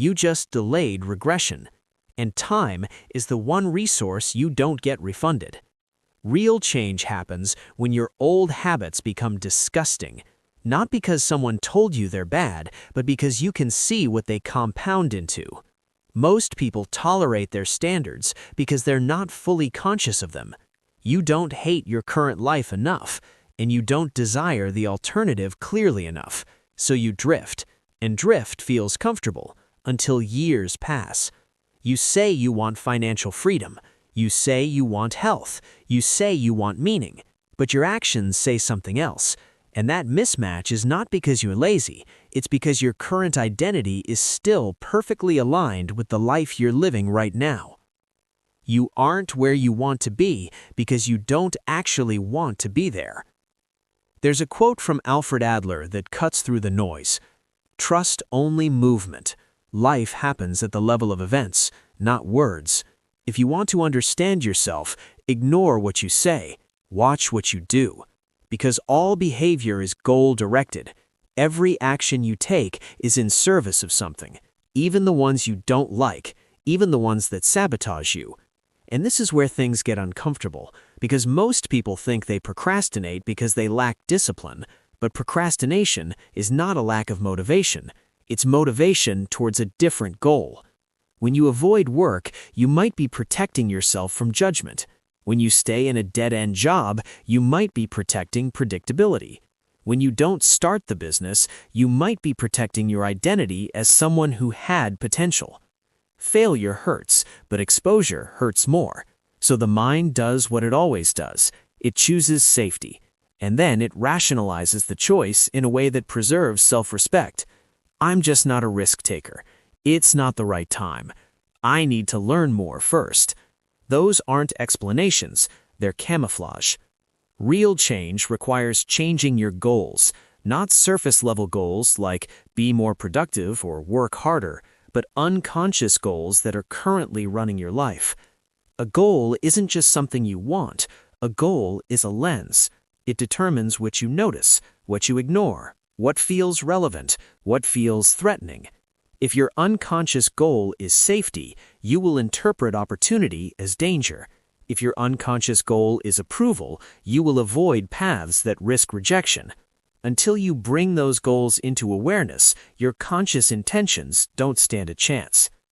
You just delayed regression. And time is the one resource you don't get refunded. Real change happens when your old habits become disgusting, not because someone told you they're bad, but because you can see what they compound into. Most people tolerate their standards because they're not fully conscious of them. You don't hate your current life enough, and you don't desire the alternative clearly enough, so you drift, and drift feels comfortable until years pass. You say you want financial freedom, you say you want health, you say you want meaning, but your actions say something else. And that mismatch is not because you're lazy, it's because your current identity is still perfectly aligned with the life you're living right now. You aren't where you want to be because you don't actually want to be there. There's a quote from Alfred Adler that cuts through the noise. Trust only movement. Life happens at the level of events, not words. If you want to understand yourself, ignore what you say, watch what you do. Because all behavior is goal-directed. Every action you take is in service of something, even the ones you don't like, even the ones that sabotage you. And this is where things get uncomfortable, because most people think they procrastinate because they lack discipline, but procrastination is not a lack of motivation. It's motivation towards a different goal. When you avoid work, you might be protecting yourself from judgment. When you stay in a dead-end job, you might be protecting predictability. When you don't start the business, you might be protecting your identity as someone who had potential. Failure hurts, but exposure hurts more. So the mind does what it always does. It chooses safety. And then it rationalizes the choice in a way that preserves self-respect. I'm just not a risk taker. It's not the right time. I need to learn more first. Those aren't explanations, they're camouflage. Real change requires changing your goals, not surface-level goals like be more productive or work harder, but unconscious goals that are currently running your life. A goal isn't just something you want, a goal is a lens. It determines what you notice, what you ignore, what feels relevant, what feels threatening. If your unconscious goal is safety, you will interpret opportunity as danger. If your unconscious goal is approval, you will avoid paths that risk rejection. Until you bring those goals into awareness, your conscious intentions don't stand a chance.